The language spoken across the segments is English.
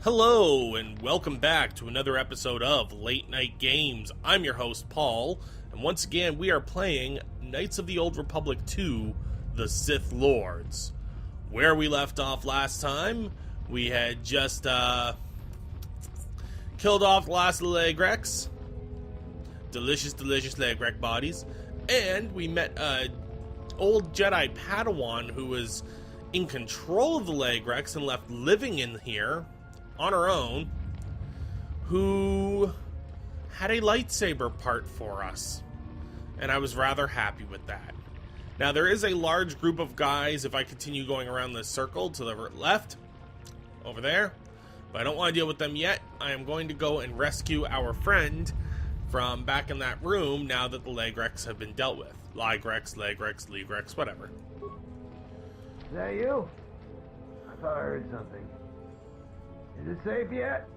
Hello, and welcome back to another episode of Late Night Games. I'm your host, Paul, and once again we are playing Knights of the Old Republic 2, The Sith Lords. Where we left off last time, we had just killed off the last of the Legrex. Delicious Legrec bodies. And we met an old Jedi Padawan who was in control of the Legrex and left living in here on her own, who had a lightsaber part for us, and I was rather happy with that. Now there is a large group of guys if I continue going around this circle to the left, over there, but I don't want to deal with them yet. I am going to go and rescue our friend from back in that room now that the Legrex have been dealt with. Legrex, whatever. Is that you? I thought I heard something. Is it safe yet?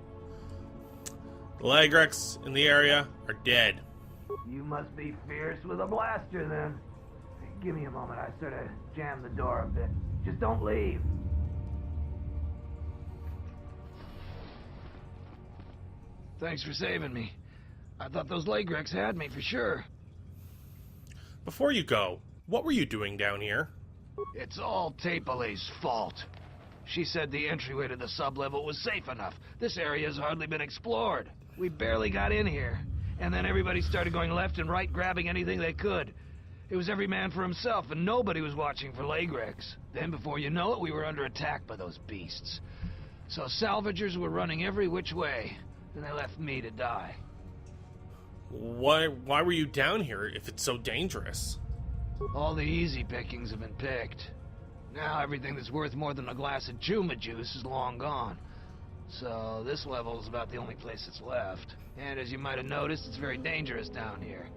The Legrex in the area are dead. You must be fierce with a blaster then. Hey, give me a moment. I sort of jammed the door a bit. Just don't leave. Thanks for saving me. I thought those Legrex had me for sure. Before you go, what were you doing down here? It's all Tapelay's fault. She said the entryway to the sub-level was safe enough. This area has hardly been explored. We barely got in here. And then everybody started going left and right, grabbing anything they could. It was every man for himself, and nobody was watching for Legrex. Then, before you know it, we were under attack by those beasts. So Salvagers were running every which way, and they left me to die. Why were you down here if it's so dangerous? All the easy pickings have been picked. Now everything that's worth more than a glass of Juma juice is long gone. So this level is about the only place that's left. And as you might have noticed, it's very dangerous down here.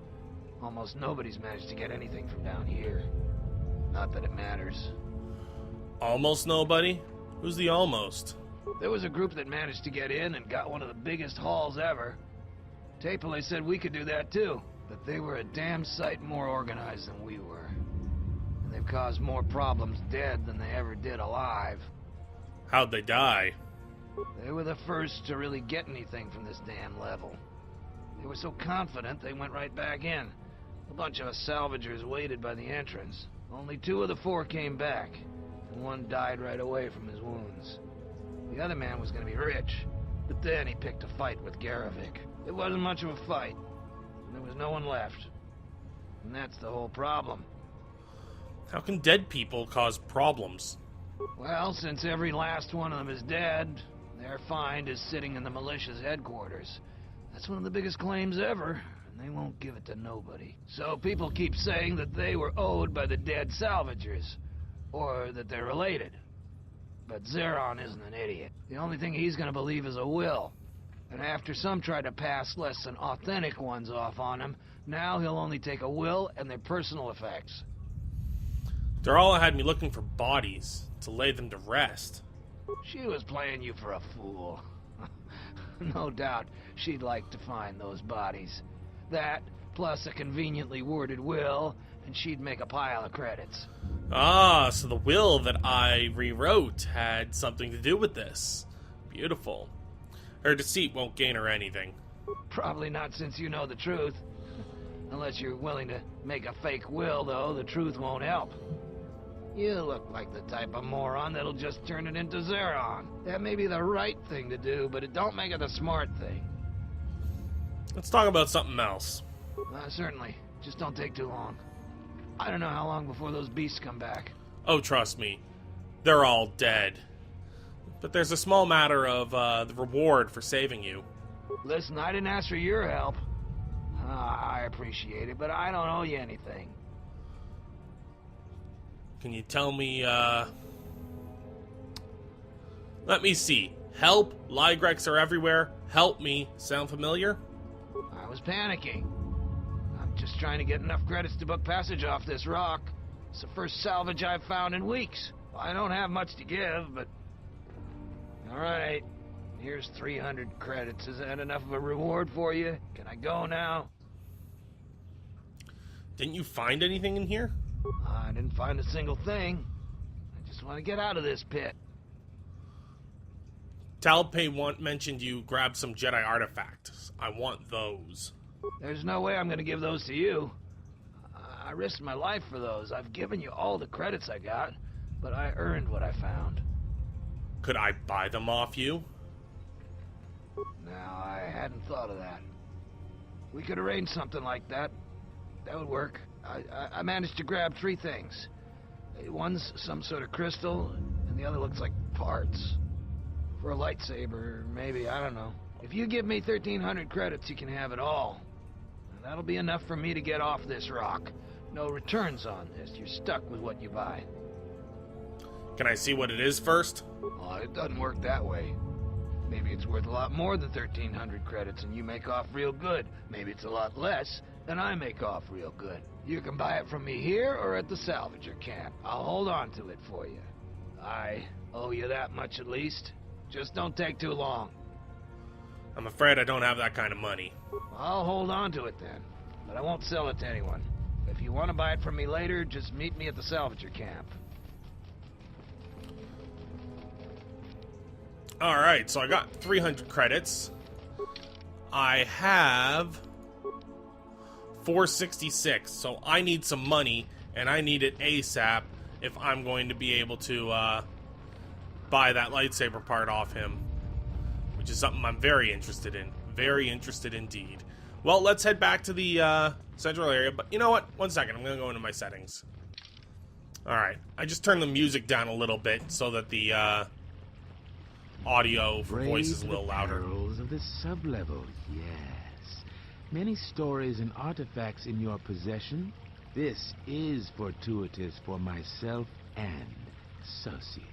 Almost nobody's managed to get anything from down here. Not that it matters. Almost nobody? Who's the almost? There was a group that managed to get in and got one of the biggest hauls ever. Tapelay said we could do that too, but they were a damn sight more organized than we were. And they've caused more problems dead than they ever did alive. How'd they die? They were the first to really get anything from this damn level. They were so confident they went right back in. A bunch of us salvagers waited by the entrance. Only 2 of the 4 came back, and 1 died right away from his wounds. The other man was going to be rich, but then he picked a fight with Garavik. It wasn't much of a fight, and there was no one left. And that's the whole problem. How can dead people cause problems? Well, since every last one of them is dead, their find is sitting in the militia's headquarters. That's one of the biggest claims ever, and they won't give it to nobody. So people keep saying that they were owed by the dead Salvagers, or that they're related. But Zeron isn't an idiot. The only thing he's gonna believe is a will. And after some tried to pass less than authentic ones off on him, now he'll only take a will and their personal effects. Darala had me looking for bodies to lay them to rest. She was playing you for a fool. No doubt she'd like to find those bodies. That, plus a conveniently worded will, and she'd make a pile of credits. Ah, so the will that I rewrote had something to do with this. Beautiful. Her deceit won't gain her anything. Probably not since you know the truth. Unless you're willing to make a fake will, though, the truth won't help. You look like the type of moron that'll just turn it into Zeron. That may be the right thing to do, but it don't make it the smart thing. Let's talk about something else. Certainly. Just don't take too long. I don't know how long before those beasts come back. Oh, trust me. They're all dead. But there's a small matter of the reward for saving you. Listen, I didn't ask for your help. I appreciate it, but I don't owe you anything. Can you tell me, let me see. Help, Legrex are everywhere. Help me. Sound familiar? I was panicking. I'm just trying to get enough credits to book passage off this rock. It's the first salvage I've found in weeks. I don't have much to give, but... Alright, here's 300 credits. Is that enough of a reward for you? Can I go now? Didn't you find anything in here? I didn't find a single thing. I just want to get out of this pit. Talpe mentioned you grabbed some Jedi artifacts. I want those. There's no way I'm gonna give those to you. I risked my life for those. I've given you all the credits I got, but I earned what I found. Could I buy them off you? No, I hadn't thought of that. We could arrange something like that. That would work. I managed to grab 3 things. One's some sort of crystal, and the other looks like parts. For a lightsaber, maybe, I don't know. If you give me 1,300 credits, you can have it all. And that'll be enough for me to get off this rock. No returns on this. You're stuck with what you buy. Can I see what it is first? Oh, it doesn't work that way. Maybe it's worth a lot more than 1,300 credits and you make off real good. Maybe it's a lot less and I make off real good. You can buy it from me here or at the salvager camp. I'll hold on to it for you. I owe you that much at least. Just don't take too long. I'm afraid I don't have that kind of money. I'll hold on to it then, but I won't sell it to anyone. If you want to buy it from me later, just meet me at the salvager camp. Alright, so I got 300 credits. I have 466, so I need some money, and I need it ASAP if I'm going to be able to buy that lightsaber part off him, which is something I'm very interested in. Very interested indeed. Well, let's head back to the central area, but you know what? One second, I'm going to go into my settings. Alright, I just turned the music down a little bit so that the audio for voice is a little louder. Perils of the sublevel, yes. Many stories and artifacts in your possession. This is fortuitous for myself and associates.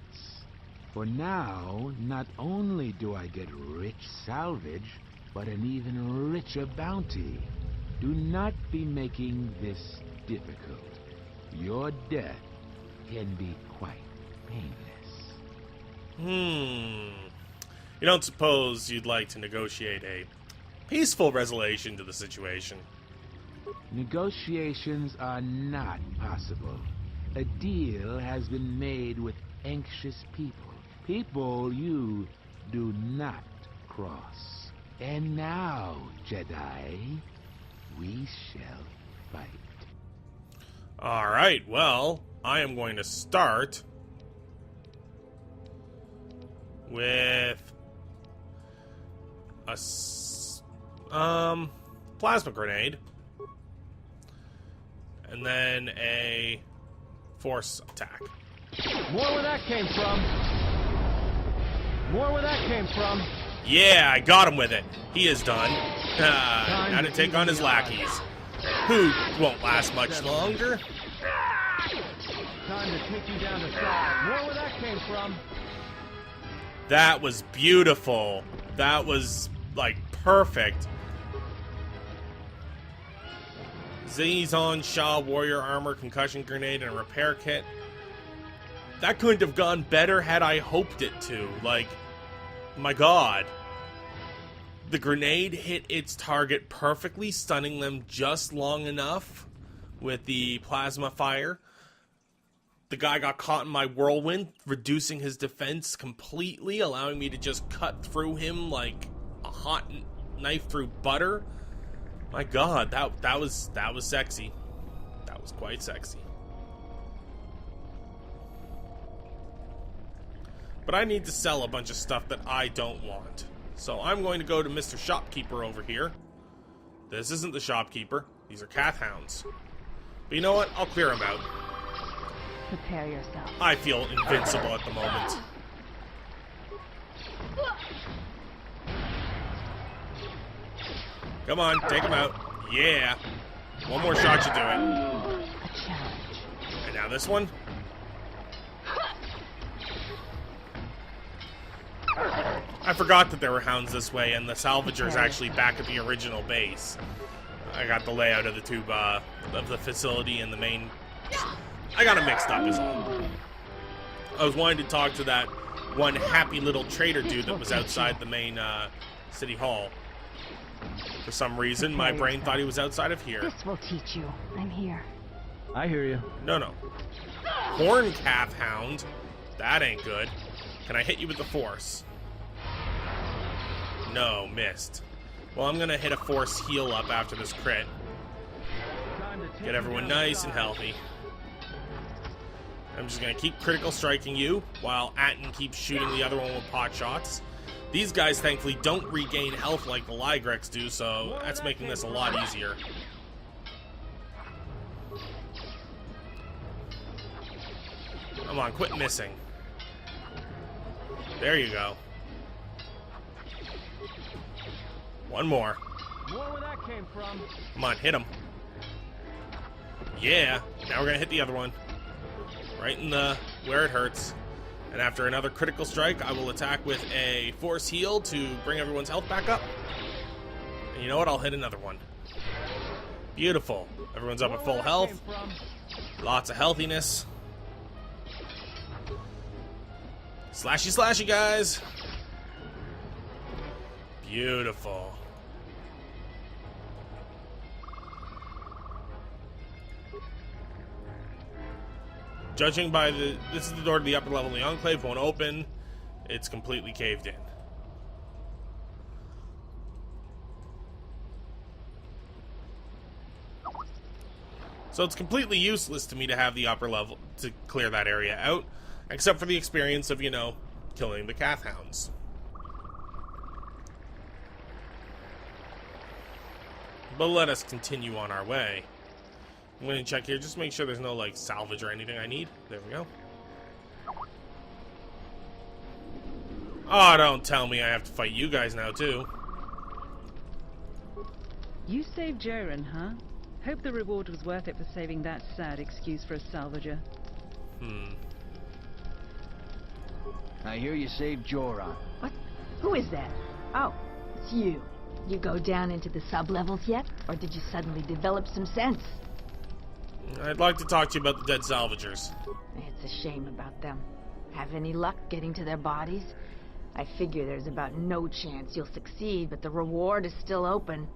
For now, not only do I get rich salvage, but an even richer bounty. Do not be making this difficult. Your death can be quite painless. You don't suppose you'd like to negotiate a peaceful resolution to the situation? Negotiations are not possible. A deal has been made with anxious people. People you do not cross. And now, Jedi, we shall fight. Alright, well, I am going to start with a plasma grenade, and then a force attack. More where that came from. More where that came from. Yeah, I got him with it. He is done. Now to take on his lackeys, who won't last much longer. Time to take you down the side. More where that came from. That was beautiful. That was, like, perfect. Zizon Shah warrior armor, concussion grenade, and a repair kit. That couldn't have gone better had I hoped it to. Like, my god. The grenade hit its target perfectly, stunning them just long enough with the plasma fire. The guy got caught in my whirlwind, reducing his defense completely, allowing me to just cut through him like a hot knife through butter. My god, that was sexy. That was quite sexy. But I need to sell a bunch of stuff that I don't want. So I'm going to go to Mr. Shopkeeper over here. This isn't the shopkeeper. These are Cath hounds. But you know what? I'll clear him out. Prepare yourself. I feel invincible at the moment. Come on, take him out. Yeah. One more shot should do it. A challenge. And now this one. I forgot that there were hounds this way, and the Salvagers actually back at the original base. I got the layout of the tube, of the facility and the main... I got it mixed up is all. I was wanting to talk to that one happy little trader dude that was outside the main, city hall. For some reason, my brain thought he was outside of here. This will teach you. I'm here. I hear you. No. Horn Cath Hound. That ain't good. Can I hit you with the force? No, missed. Well, I'm gonna hit a force heal up after this crit. Get everyone nice and healthy. I'm just gonna keep critical striking you while Atten keeps shooting the other one with pot shots. These guys thankfully don't regain health like the Lygrex do, so that's making this a lot easier. Come on, quit missing. There you go. One more. More where that came from. Come on, hit him. Yeah. Now we're gonna hit the other one. Right in the where it hurts. And after another critical strike, I will attack with a force heal to bring everyone's health back up. And you know what? I'll hit another one. Beautiful. Everyone's up at full health. Lots of healthiness. Slashy, slashy, guys. Beautiful. Judging by this is the door to the upper level of the Enclave, won't open. It's completely caved in. So it's completely useless to me to have the upper level to clear that area out, except for the experience of, you know, killing the Cath Hounds. But let us continue on our way. I'm going to check here, just to make sure there's no, like, salvage or anything I need. There we go. Oh, don't tell me I have to fight you guys now, too. You saved Jaren, huh? Hope the reward was worth it for saving that sad excuse for a salvager. I hear you saved Joran. What? Who is that? Oh, it's you. You go down into the sub-levels yet? Or did you suddenly develop some sense? I'd like to talk to you about the dead salvagers. It's a shame about them. Have any luck getting to their bodies? I figure there's about no chance you'll succeed, but the reward is still open.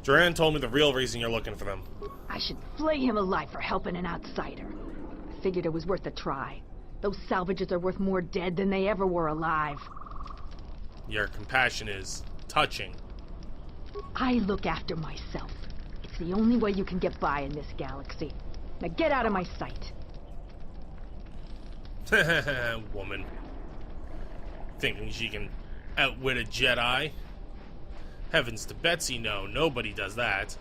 Duran told me the real reason you're looking for them. I should flay him alive for helping an outsider. I figured it was worth a try. Those salvagers are worth more dead than they ever were alive. Your compassion is touching. I look after myself. It's the only way you can get by in this galaxy. Now get out of my sight. Woman. Thinking she can outwit a Jedi? Heavens to Betsy, no. Nobody does that.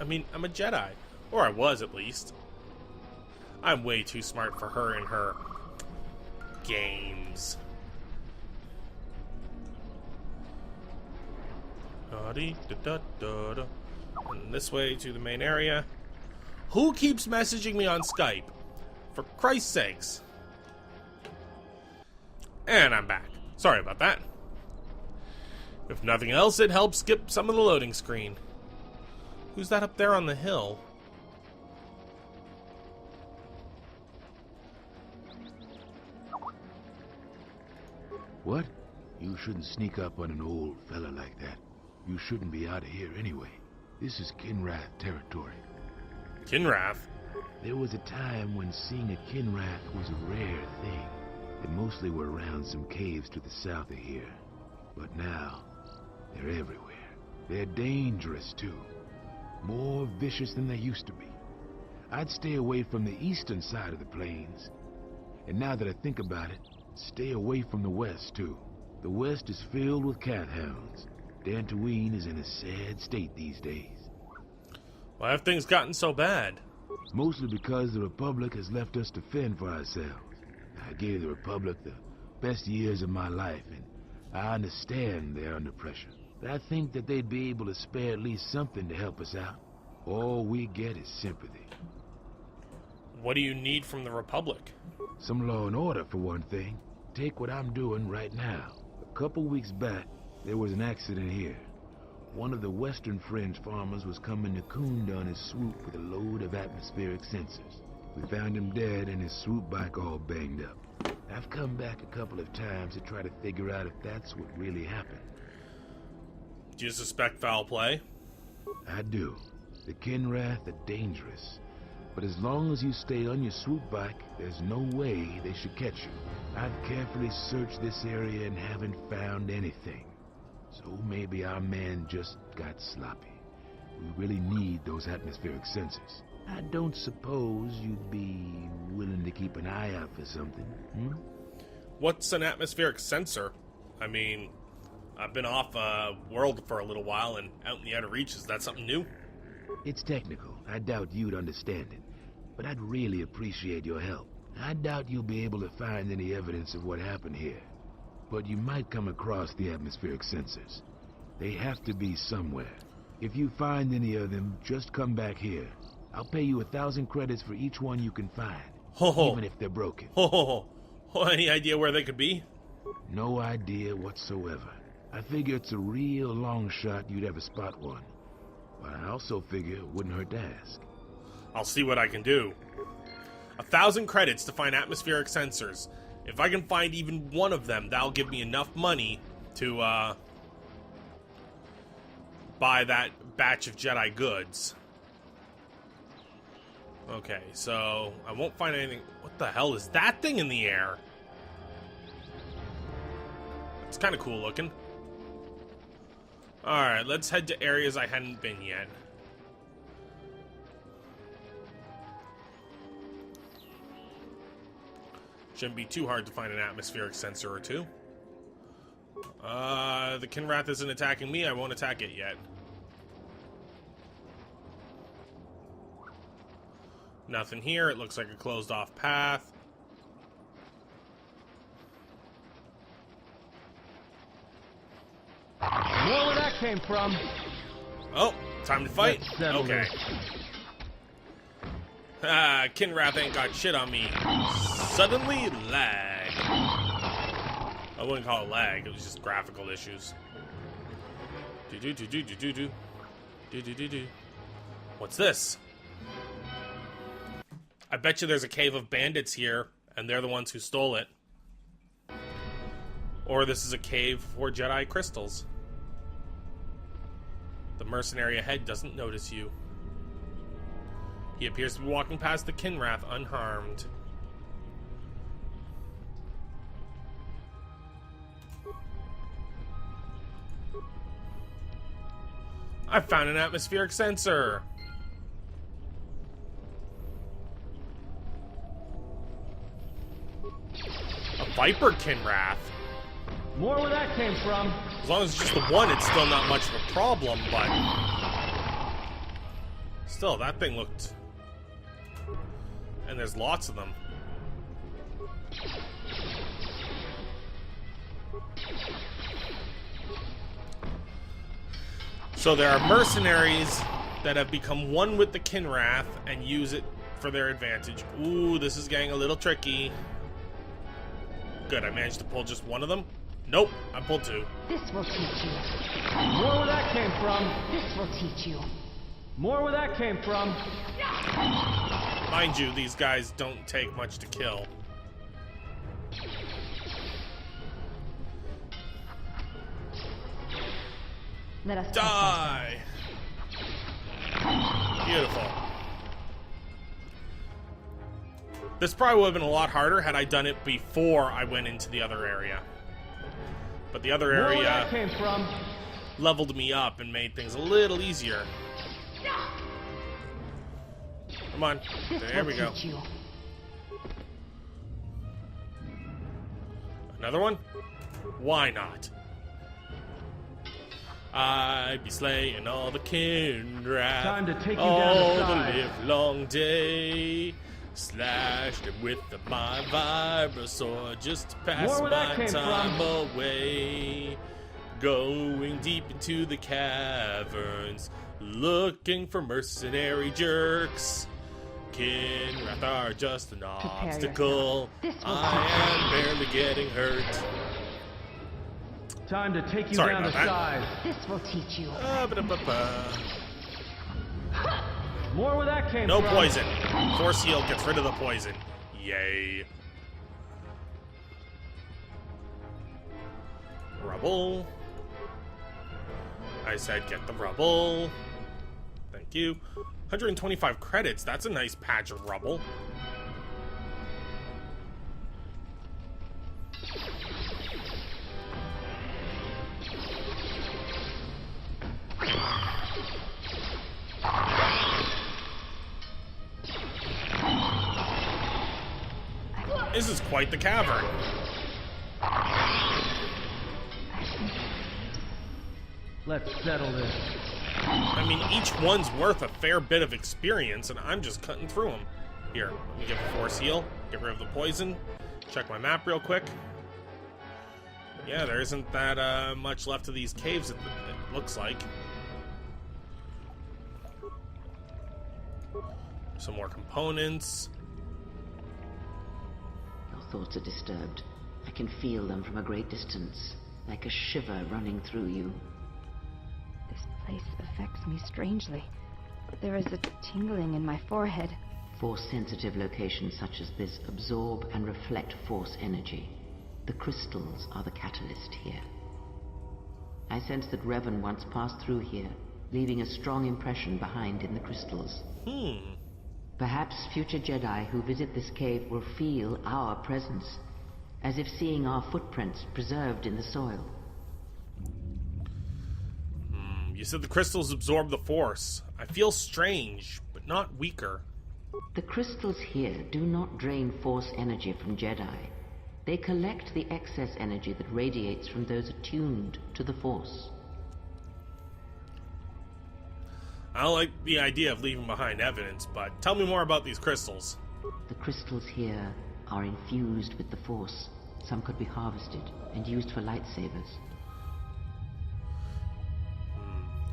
I mean, I'm a Jedi. Or I was, at least. I'm way too smart for her and her games. And this way to the main area. Who keeps messaging me on Skype? For Christ's sakes. And I'm back. Sorry about that. If nothing else, it helps skip some of the loading screen. Who's that up there on the hill? What? You shouldn't sneak up on an old fella like that. You shouldn't be out of here anyway. This is Kinrath territory. Kinrath? There was a time when seeing a Kinrath was a rare thing. They mostly were around some caves to the south of here. But now, they're everywhere. They're dangerous, too. More vicious than they used to be. I'd stay away from the eastern side of the plains. And now that I think about it, stay away from the west, too. The west is filled with cat hounds. Dantooine is in a sad state these days. Why have things gotten so bad? Mostly because the Republic has left us to fend for ourselves. I gave the Republic the best years of my life, and I understand they're under pressure. But I think that they'd be able to spare at least something to help us out. All we get is sympathy. What do you need from the Republic? Some law and order, for one thing. Take what I'm doing right now. A couple weeks back, there was an accident here. One of the Western Fringe farmers was coming to Kunda on his swoop with a load of atmospheric sensors. We found him dead and his swoop bike all banged up. I've come back a couple of times to try to figure out if that's what really happened. Do you suspect foul play? I do. The Kinrath are dangerous. But as long as you stay on your swoop bike, there's no way they should catch you. I've carefully searched this area and haven't found anything. So maybe our man just got sloppy. We really need those atmospheric sensors. I don't suppose you'd be willing to keep an eye out for something, hmm? What's an atmospheric sensor? I mean, I've been off world for a little while and out in the outer reaches. Is that something new? It's technical. I doubt you'd understand it. But I'd really appreciate your help. I doubt you'll be able to find any evidence of what happened here. But you might come across the atmospheric sensors. They have to be somewhere. If you find any of them, just come back here. I'll pay you 1,000 credits for each one you can find, even if they're broken. Any idea where they could be? No idea whatsoever. I figure it's a real long shot you'd ever spot one. But I also figure it wouldn't hurt to ask. I'll see what I can do. 1,000 credits to find atmospheric sensors. If I can find even one of them, that'll give me enough money to buy that batch of Jedi goods. Okay, so I won't find anything. What the hell is that thing in the air? It's kind of cool looking. Alright, let's head to areas I hadn't been yet. Shouldn't be too hard to find an atmospheric sensor or two. The Kinrath isn't attacking me. I won't attack it yet. Nothing here. It looks like a closed off path. Know where that came from? Oh, time to fight? Let's settle Okay. Kinrath ain't got shit on me. Suddenly, lag. I wouldn't call it lag, it was just graphical issues. Do-do-do-do-do-do-do. Do-do-do-do. What's this? I bet you there's a cave of bandits here, and they're the ones who stole it. Or this is a cave for Jedi crystals. The mercenary ahead doesn't notice you. He appears to be walking past the Kinrath unharmed. I found an atmospheric sensor! A Viper Kinrath? More where that came from. As long as it's just the one, it's still not much of a problem, but... Still, that thing looked... And there's lots of them. So there are mercenaries that have become one with the Kinrath and use it for their advantage. Ooh, this is getting a little tricky. Good, I managed to pull just one of them. Nope, I pulled two. This will teach you. More where that came from. This will teach you. More where that came from. Mind you, these guys don't take much to kill. Let us Die! Beautiful. This probably would have been a lot harder had I done it before I went into the other area. But the other More where that area came from. leveled me up and made things a little easier. Come on. There we go. Another one? Why not? I be slaying all the Kinrath. Time to take you all down to the size. live long day. Slashed him with my Vibrosword just to pass More where that my came time from. away. Going deep into the caverns, looking for mercenary jerks. Kinrath are just an obstacle. yourself. This will I am barely getting hurt. Time to take you Sorry down to about that. size. This will teach you. Ba-da-ba-ba. More where that came No from. poison. Force heal gets rid of the poison. Yay. Rubble. I said get the rubble. Thank you. 125 credits. That's a nice patch of rubble. This is quite the cavern. Let's settle this. I mean, each one's worth a fair bit of experience, and I'm just cutting through them. Here, let me give a force heal, get rid of the poison, check my map real quick. Yeah, there isn't that much left of these caves, it looks like. Some more components. Your thoughts are disturbed. I can feel them from a great distance, like a shiver running through you. This place affects me strangely. There is a tingling in my forehead. Force-sensitive locations such as this absorb and reflect force energy. The crystals are the catalyst here. I sense that Revan once passed through here, leaving a strong impression behind in the crystals. Perhaps future Jedi who visit this cave will feel our presence, as if seeing our footprints preserved in the soil. You said the crystals absorb the Force. I feel strange, but not weaker. The crystals here do not drain Force energy from Jedi. They collect the excess energy that radiates from those attuned to the Force. I don't like the idea of leaving behind evidence, but tell me more about these crystals. The crystals here are infused with the Force. Some could be harvested and used for lightsabers.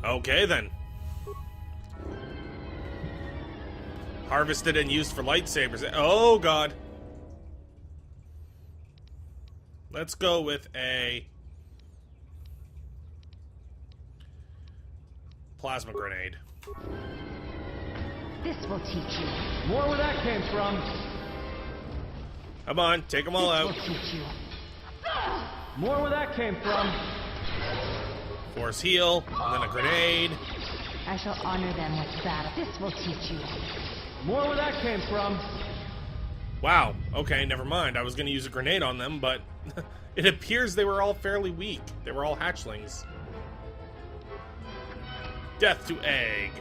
Okay, then. Harvested and used for lightsabers. Oh, God. Let's go with a plasma grenade. This will teach you. More where that came from. Come on, take them all This out. will teach you. More where that came from. Force heal, and then a grenade. I shall honor them with battle. This will teach you. More where that came from. Wow, okay, never mind. I was going to use a grenade on them, but it appears they were all fairly weak. They were all hatchlings. Death to egg.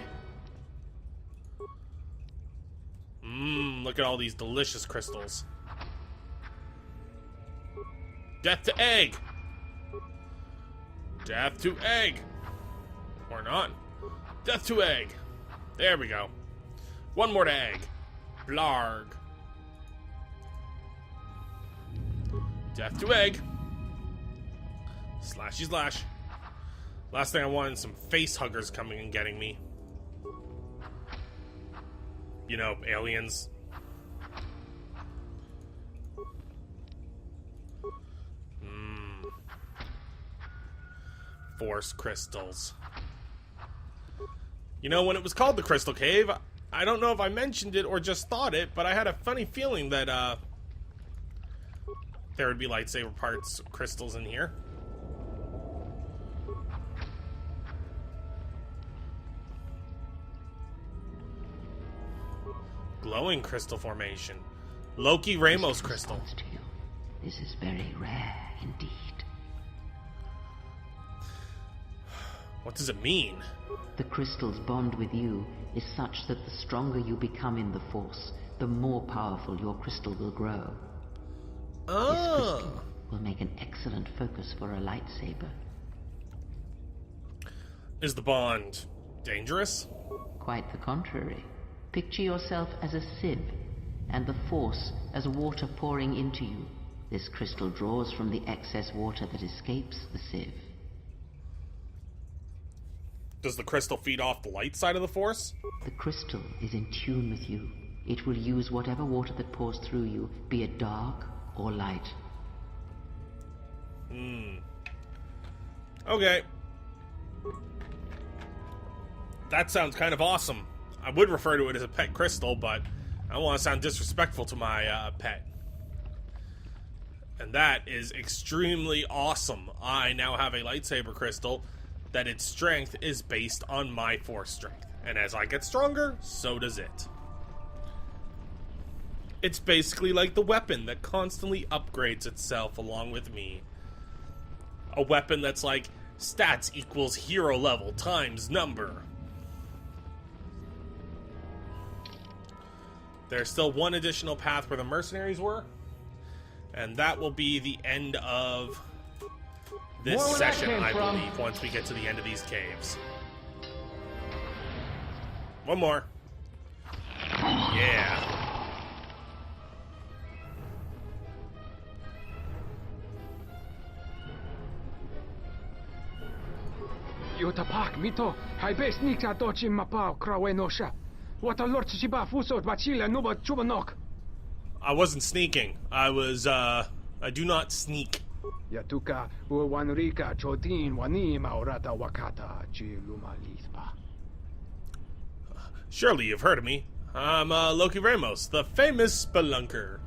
Look at all these delicious crystals. Death to egg. Death to egg. Or not. Death to egg. There we go. One more to egg. Blarg. Death to egg. Slashy slash. Last thing I wanted, some face huggers coming and getting me. You know, aliens. Force crystals. You know, when it was called the Crystal Cave, I don't know if I mentioned it or just thought it, but I had a funny feeling that, there would be lightsaber parts, crystals in here. Glowing crystal formation. Loki Ramos crystal. To you. This is very rare indeed. What does it mean? The crystal's bond with you is such that the stronger you become in the Force, the more powerful your crystal will grow. This crystal will make an excellent focus for a lightsaber. Is the bond dangerous? Quite the contrary. Picture yourself as a sieve, and the Force as water pouring into you. This crystal draws from the excess water that escapes the sieve. Does the crystal feed off the light side of the Force? The crystal is in tune with you. It will use whatever water that pours through you, be it dark or light. Okay. That sounds kind of awesome. I would refer to it as a pet crystal, but I don't want to sound disrespectful to my pet. And that is extremely awesome. I now have a lightsaber crystal that its strength is based on my Force strength. And as I get stronger, so does it. It's basically like the weapon that constantly upgrades itself along with me. A weapon that's like stats equals hero level times number. There's still one additional path where the mercenaries were. And that will be the end of this More where that session, came I from. believe, once we get to the end of these caves. One more. Yeah. Yutapak mito, hai bes nika dochi mapao krawenosha. What a lord chiba fusot bachila nuba chubanok. I wasn't sneaking. I do not sneak. Yatuka uwanrika chotin wani maurata wakata chi lumalispa. Surely you've heard of me. I'm Loki Ramos, the famous spelunker.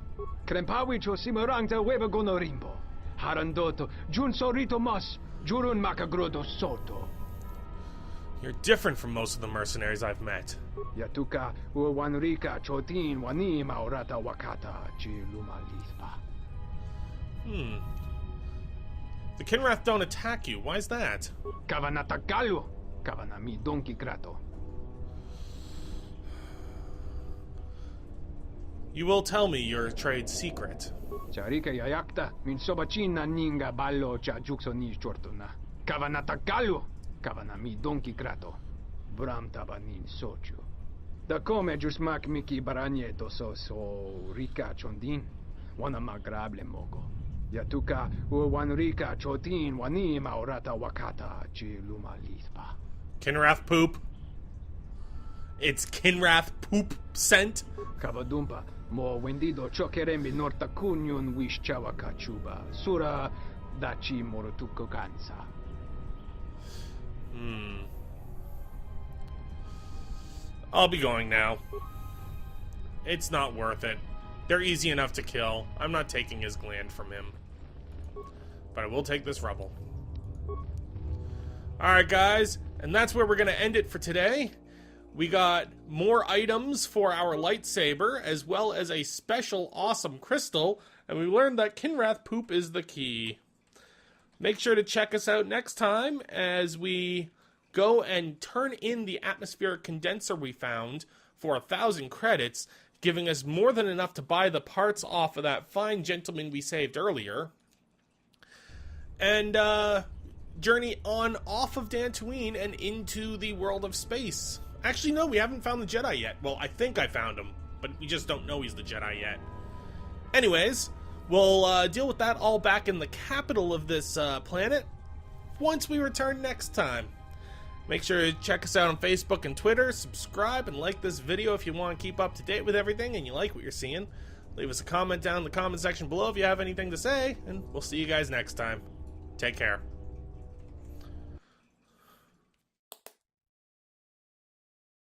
Krempawi cho simurangta weba gonorimbo. Harandoto, jun sorito mas, jurun makagrodo soto. You're different from most of the mercenaries I've met. Yatuka uwanrika chotin wani maurata wakata chi lumalispa. The Kinrath don't attack you. Why's that? Kavanatakalu, kavanami donki grato. You will tell me your trade secret. Charika yayakta min sobachina ninga ballo cha jukso ni chortuna. Kavanatakalu, kavanami donki grato. Bram tabanin sochu. Da come jusmak miki baranyeto so rika chondin. Wana magrable mogo. Yatuka uwanrika chotin wani maurata wakata chi lumalispa. Kinrath poop. It's Kinrath poop scent. Kavadumpa mo wendido chokerembi norta kunyun wish chawaka chuba. Sura dachi morotuko kansa. I'll be going now. It's not worth it. They're easy enough to kill. I'm not taking his gland from him. But I will take this rubble. Alright guys, and that's where we're going to end it for today. We got more items for our lightsaber, as well as a special awesome crystal, and we learned that Kinrath poop is the key. Make sure to check us out next time as we go and turn in the atmospheric condenser we found for 1,000 credits, giving us more than enough to buy the parts off of that fine gentleman we saved earlier. And journey on off of Dantooine and into the world of space. Actually, no, we haven't found the Jedi yet. Well, I think I found him, but we just don't know he's the Jedi yet. Anyways, we'll deal with that all back in the capital of this planet once we return next time. Make sure to check us out on Facebook and Twitter, subscribe, and like this video if you want to keep up to date with everything and you like what you're seeing. Leave us a comment down in the comment section below if you have anything to say, and we'll see you guys next time. Take care.